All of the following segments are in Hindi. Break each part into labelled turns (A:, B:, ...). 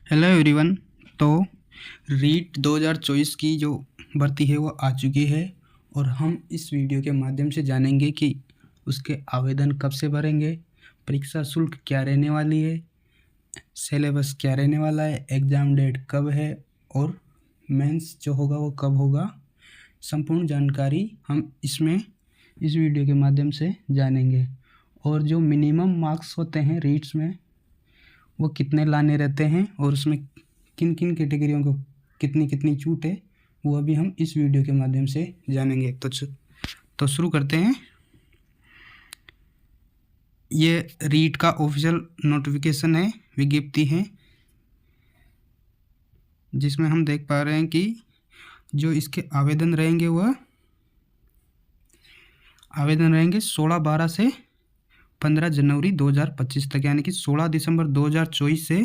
A: Hello everyone. तो रीट 2024 की जो भर्ती है वो आ चुकी है और हम इस वीडियो के माध्यम से जानेंगे कि उसके आवेदन कब से भरेंगे, परीक्षा शुल्क क्या रहने वाली है, सिलेबस क्या रहने वाला है, एग्ज़ाम डेट कब है और मेंस जो होगा वो कब होगा। संपूर्ण जानकारी हम इस वीडियो के माध्यम से जानेंगे। और जो मिनिमम मार्क्स होते हैं रीट्स में वो कितने लाने रहते हैं और उसमें किन किन कैटेगरियों को कितनी कितनी छूट है वो अभी हम इस वीडियो के माध्यम से जानेंगे। तो शुरू करते हैं। ये रीट का ऑफिशियल नोटिफिकेशन है, विज्ञप्ति है, जिसमें हम देख पा रहे हैं कि जो इसके आवेदन रहेंगे 16/12 से 15 जनवरी 2025 तक, यानी कि 16 दिसंबर 2024 से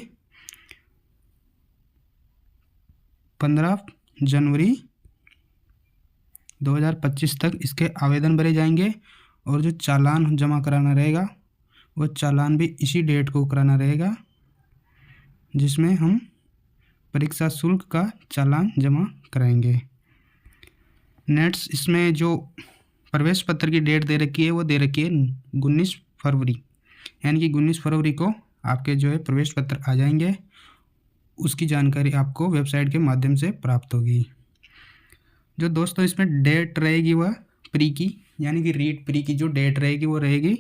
A: 15 जनवरी 2025 तक इसके आवेदन भरे जाएंगे। और जो चालान जमा कराना रहेगा वो चालान भी इसी डेट को कराना रहेगा, जिसमें हम परीक्षा शुल्क का चालान जमा कराएंगे। नेट्स इसमें जो प्रवेश पत्र की डेट दे रखी है वो दे रखी है 19 फरवरी, यानी कि 19 फरवरी को आपके जो है प्रवेश पत्र आ जाएंगे। उसकी जानकारी आपको वेबसाइट के माध्यम से प्राप्त होगी। जो दोस्तों इसमें डेट रहेगी वह प्री की, यानी कि रीट प्री की जो डेट रहेगी वो रहेगी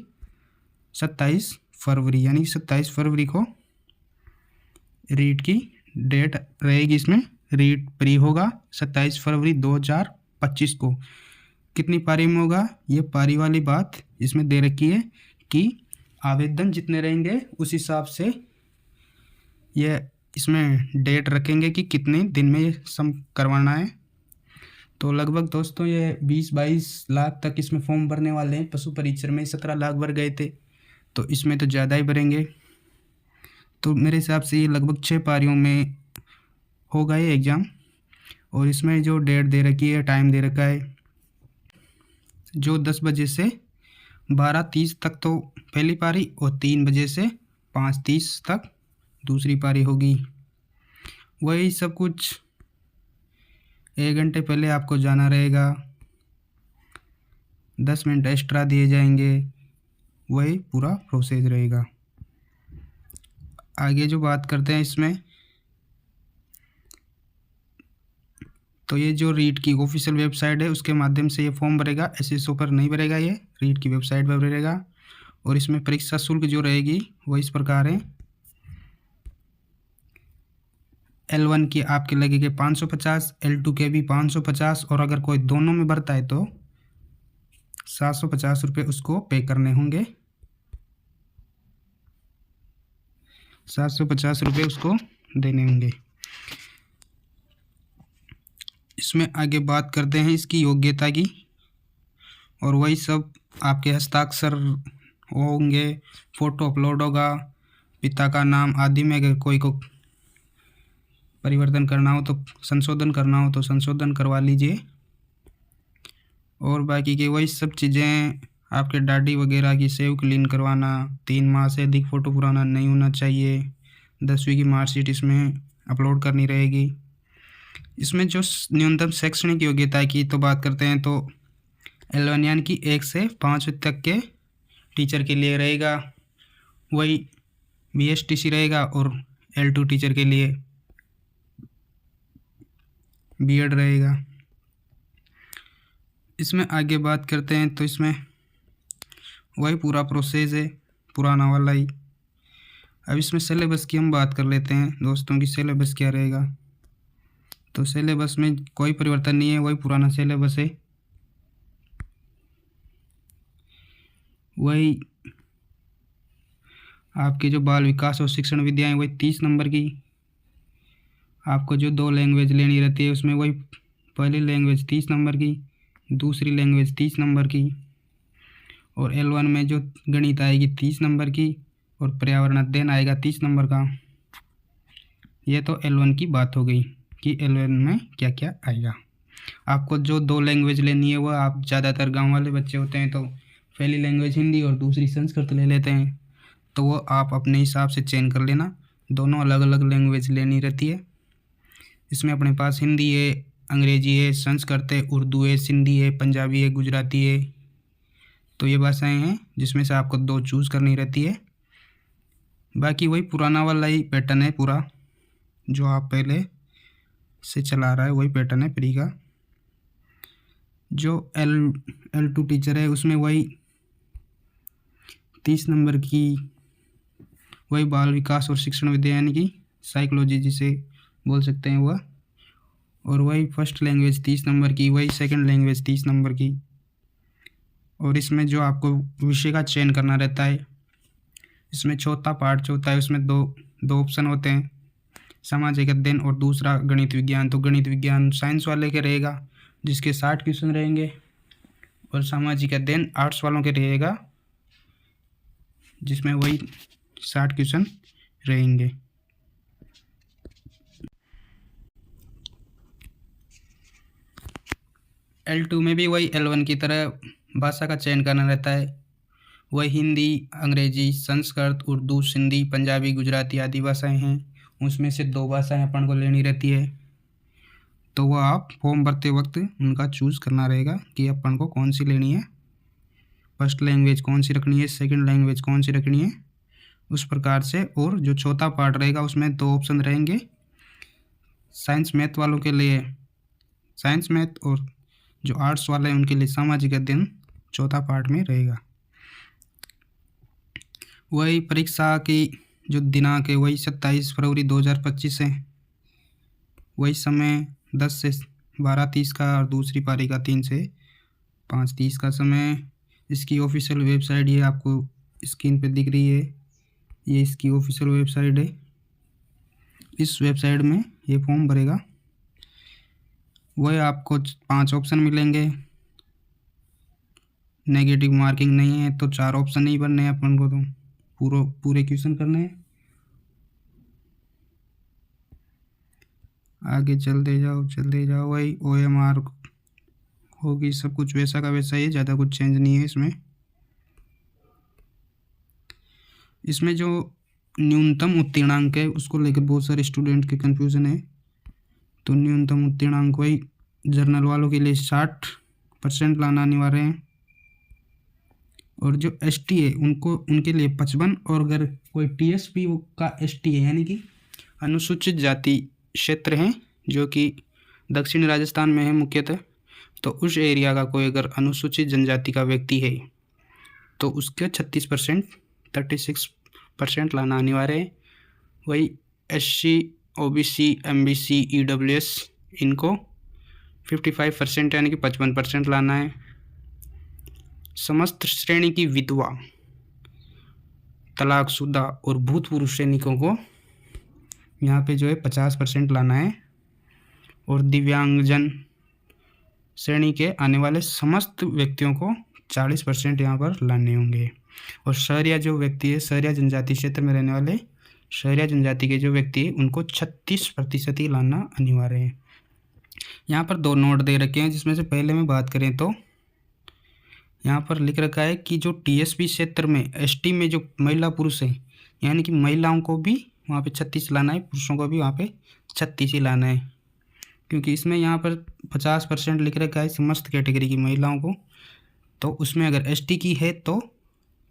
A: 27 फरवरी, यानी कि 27 फरवरी को रीट की डेट रहेगी। इसमें रीट प्री होगा 27 फरवरी 2025 को। कितनी पारी में होगा, ये पारी वाली बात इसमें दे रखी है कि आवेदन जितने रहेंगे उस हिसाब से ये इसमें डेट रखेंगे कि कितने दिन में ये सम करवाना है। तो लगभग दोस्तों ये 20-22 लाख तक इसमें फॉर्म भरने वाले हैं। पशु परीक्षण में 17 लाख भर गए थे, तो इसमें तो ज़्यादा ही भरेंगे। तो मेरे हिसाब से ये लगभग 6 पारियों में होगा ये एग्ज़ाम। और इसमें जो डेट दे रखी है, टाइम दे रखा है, जो 10 बजे से 12:30 तक तो पहली पारी और 3 बजे से 5:30 तक दूसरी पारी होगी। वही सब कुछ 1 घंटे पहले आपको जाना रहेगा, 10 मिनट एक्स्ट्रा दिए जाएंगे, वही पूरा प्रोसेस रहेगा। आगे जो बात करते हैं इसमें, तो ये जो रीट की ऑफिशियल वेबसाइट है उसके माध्यम से ये फॉर्म भरेगा, एसएसओ पर नहीं भरेगा, ये रीट की वेबसाइट पर भरेगा। और इसमें परीक्षा शुल्क जो रहेगी वो इस प्रकार है। L1 की आपके लगेगी 550, L2 के भी 550, और अगर कोई दोनों में भरता है तो 750 रुपये उसको पे करने होंगे। 750 रुपये उसको देने होंगे। इसमें आगे बात करते हैं इसकी योग्यता की, और वही सब आपके हस्ताक्षर होंगे, फ़ोटो अपलोड होगा, पिता का नाम आदि में अगर कोई को परिवर्तन करना हो तो संशोधन करना हो तो संशोधन करवा लीजिए। और बाकी के वही सब चीज़ें, आपके दाढ़ी वगैरह की सेव क्लीन करवाना, 3 माह से अधिक फ़ोटो पुराना नहीं होना चाहिए, 10वीं की मार्कशीट इसमें अपलोड करनी रहेगी। इसमें जो न्यूनतम शैक्षणिक योग्यता की तो बात करते हैं तो L1 यानी कि 1 से 5 तक के टीचर के लिए रहेगा, वही BSTC रहेगा, और L2 टीचर के लिए B.Ed रहेगा। इसमें आगे बात करते हैं तो इसमें वही पूरा प्रोसेस है, पुराना वाला ही। अब इसमें सिलेबस की हम बात कर लेते हैं दोस्तों की सिलेबस क्या रहेगा। तो सिलेबस में कोई परिवर्तन नहीं है, वही पुराना सिलेबस है। वही आपके जो बाल विकास और शिक्षण विद्याएं वही 30 नंबर की। आपको जो 2 लैंग्वेज लेनी रहती है उसमें वही पहली लैंग्वेज 30 नंबर की, दूसरी लैंग्वेज 30 नंबर की, और L1 में जो गणित आएगी 30 नंबर की, और पर्यावरण अध्ययन आएगा 30 नंबर का। यह तो L1 की बात हो गई कि L1 में क्या क्या आएगा। आपको जो 2 लैंग्वेज लेनी है वह, आप ज़्यादातर गांव वाले बच्चे होते हैं तो पहली लैंग्वेज हिंदी और दूसरी संस्कृत ले लेते हैं, तो वो आप अपने हिसाब से चयन कर लेना। दोनों अलग अलग लैंग्वेज लेनी रहती है। इसमें अपने पास हिंदी है, अंग्रेजी है, संस्कृत है, उर्दू है, सिंधी है, पंजाबी है, गुजराती है। तो ये भाषाएं हैं जिसमें से आपको 2 चूज़ करनी रहती है। बाकी वही पुराना वाला ही पैटर्न है पूरा, जो आप पहले से चला रहा है वही पैटर्न है प्री का। जो L2 टीचर है उसमें वही 30 नंबर की वही बाल विकास और शिक्षण विद्या यानी कि साइकोलॉजी जिसे बोल सकते हैं वह, और वही फर्स्ट लैंग्वेज 30 नंबर की, वही सेकंड लैंग्वेज 30 नंबर की। और इसमें जो आपको विषय का चयन करना रहता है, इसमें चौथा पार्ट जो होता है उसमें दो ऑप्शन होते हैं, सामाजिक अध्ययन और दूसरा गणित विज्ञान। तो गणित विज्ञान साइंस वाले के रहेगा जिसके 60 क्वेश्चन रहेंगे, और सामाजिक अध्ययन आर्ट्स वालों के रहेगा जिसमें वही 60 क्वेश्चन रहेंगे। L2 में भी वही L1 की तरह भाषा का चयन करना रहता है। वही हिंदी, अंग्रेजी, संस्कृत, उर्दू, सिंधी, पंजाबी, गुजराती आदि भाषाएं हैं। उसमें से 2 भाषाएं अपन को लेनी रहती है। तो वह आप फॉर्म भरते वक्त उनका चूज़ करना रहेगा कि अपन को कौन सी लेनी है, फर्स्ट लैंग्वेज कौन सी रखनी है, सेकंड लैंग्वेज कौन सी रखनी है, उस प्रकार से। और जो चौथा पार्ट रहेगा उसमें 2 ऑप्शन रहेंगे, साइंस मैथ वालों के लिए साइंस मैथ, और जो आर्ट्स वाले हैं उनके लिए सामाजिक अध्ययन चौथा पार्ट में रहेगा। वही परीक्षा की जो दिनांक है वही 27 फरवरी 2025 है। वही समय 10 से 12:30 का और दूसरी पारी का 3 से 5:30 का समय। इसकी ऑफिशियल वेबसाइट ये आपको स्क्रीन पे दिख रही है, ये इसकी ऑफिशियल वेबसाइट है। इस वेबसाइट में ये फॉर्म भरेगा। वही आपको 5 ऑप्शन मिलेंगे, नेगेटिव मार्किंग नहीं है तो 4 ऑप्शन ही भरने हैं अपन को, तो पूरे क्वेश्चन करने हैं। आगे चलते जाओ वही OMR होगी, सब कुछ वैसा का वैसा ही है, ज़्यादा कुछ चेंज नहीं है इसमें। इसमें जो न्यूनतम उत्तीर्णांक है उसको लेकर बहुत सारे स्टूडेंट के कन्फ्यूज़न है। तो न्यूनतम उत्तीर्णांक वही जर्नल वालों के लिए 60% लाना अनिवार्य है, और जो ST है उनके लिए 55, और अगर कोई TSP का ST है यानी कि अनुसूचित जाति क्षेत्र है जो कि दक्षिण राजस्थान में है मुख्यतः, तो उस एरिया का कोई अगर अनुसूचित जनजाति का व्यक्ति है तो उसके 36% लाना अनिवार्य है। वही SC, OBC, MBC, EWS इनको 55% यानी कि 55% लाना है। समस्त श्रेणी की विधवा, तलाकशुदा और भूतपूर्व सैनिकों को यहाँ पे जो है 50% लाना है, और दिव्यांगजन श्रेणी के आने वाले समस्त व्यक्तियों को 40% यहाँ पर लाने होंगे। और शहरिया जो व्यक्ति है, शहरिया जनजाति क्षेत्र में रहने वाले शहरिया जनजाति के जो व्यक्ति है उनको 36% ही लाना अनिवार्य है। यहाँ पर 2 नोट दे रखे हैं, जिसमें से पहले में बात करें तो यहाँ पर लिख रखा है कि जो TSP क्षेत्र में ST में जो महिला पुरुष हैं यानी कि महिलाओं को भी वहाँ पे 36 लाना है, पुरुषों को भी वहाँ पे 36 ही लाना है, क्योंकि इसमें यहाँ पर 50% लिख रखा है समस्त कैटेगरी की महिलाओं को, तो उसमें अगर ST की है तो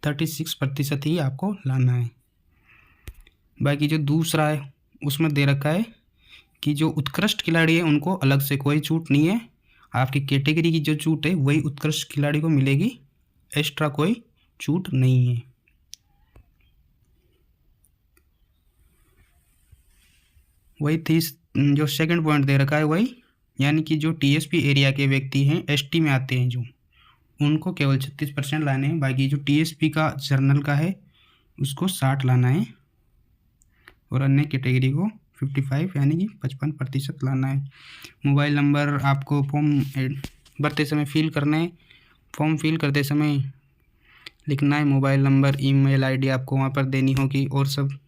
A: 36% ही आपको लाना है। बाकी जो दूसरा है उसमें दे रखा है कि जो उत्कृष्ट खिलाड़ी है उनको अलग से कोई छूट नहीं है, आपकी कैटेगरी की जो छूट है वही उत्कृष्ट खिलाड़ी को मिलेगी, एक्स्ट्रा कोई छूट नहीं है। वही 30 जो सेकंड पॉइंट दे रखा है वही, यानी कि जो TSP एरिया के व्यक्ति हैं ST में आते हैं जो, उनको केवल 36% लाने हैं। बाकी जो TSP का जर्नल का है उसको 60 लाना है, और अन्य कैटेगरी को 55 यानी कि 55% लाना है। मोबाइल नंबर आपको फॉर्म भरते समय फिल करना है, फॉर्म फिल करते समय लिखना है मोबाइल नंबर, ईमेल ID आपको वहाँ पर देनी होगी, और सब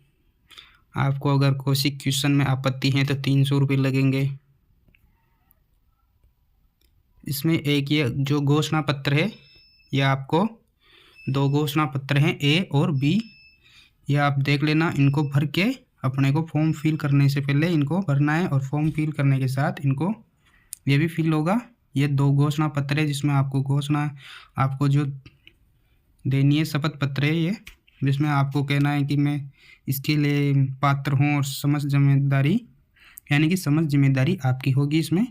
A: आपको अगर कोई क्वेश्चन में आपत्ति है तो 300 रुपये लगेंगे। इसमें एक ये जो घोषणा पत्र है, यह आपको 2 घोषणा पत्र हैं A और B, यह आप देख लेना, इनको भर के अपने को फॉर्म फिल करने से पहले इनको भरना है, और फॉर्म फिल करने के साथ इनको ये भी फिल होगा। ये 2 घोषणा पत्र है जिसमें आपको घोषणा आपको जो देनी है, शपथ पत्र है ये, जिसमें आपको कहना है कि मैं इसके लिए पात्र हूँ, और समस्त जिम्मेदारी, यानी कि समस्त जिम्मेदारी आपकी होगी, इसमें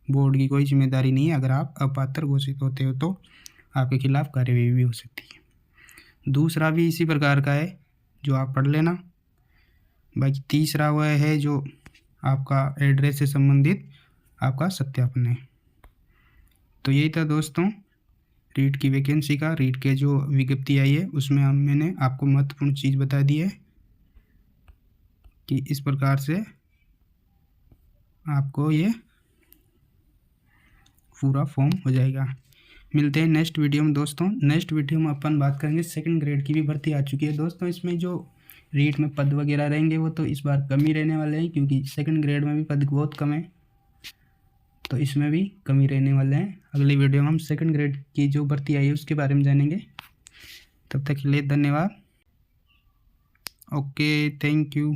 A: बोर्ड की कोई जिम्मेदारी नहीं है। अगर आप अपात्र घोषित होते हो तो आपके खिलाफ कार्यवाही भी हो सकती है। दूसरा भी इसी प्रकार का है जो आप पढ़ लेना। बाकी तीसरा वह है जो आपका एड्रेस से संबंधित आपका सत्यापन है। तो यही था दोस्तों रीट की वैकेंसी का, रीट के जो विज्ञप्ति आई है उसमें मैंने आपको महत्वपूर्ण चीज़ बता दी है कि इस प्रकार से आपको ये पूरा फॉर्म हो जाएगा। मिलते हैं नेक्स्ट वीडियो में दोस्तों। नेक्स्ट वीडियो में अपन बात करेंगे सेकंड ग्रेड की भी भर्ती आ चुकी है दोस्तों। इसमें जो रीट में पद वगैरह रहेंगे वो तो इस बार कम ही रहने वाले हैं, क्योंकि सेकंड ग्रेड में भी पद बहुत कम है, तो इसमें भी कमी रहने वाले हैं। अगली वीडियो में हम सेकंड ग्रेड की जो भर्ती आई है उसके बारे में जानेंगे। तब तक के लिए धन्यवाद। Okay, thank you.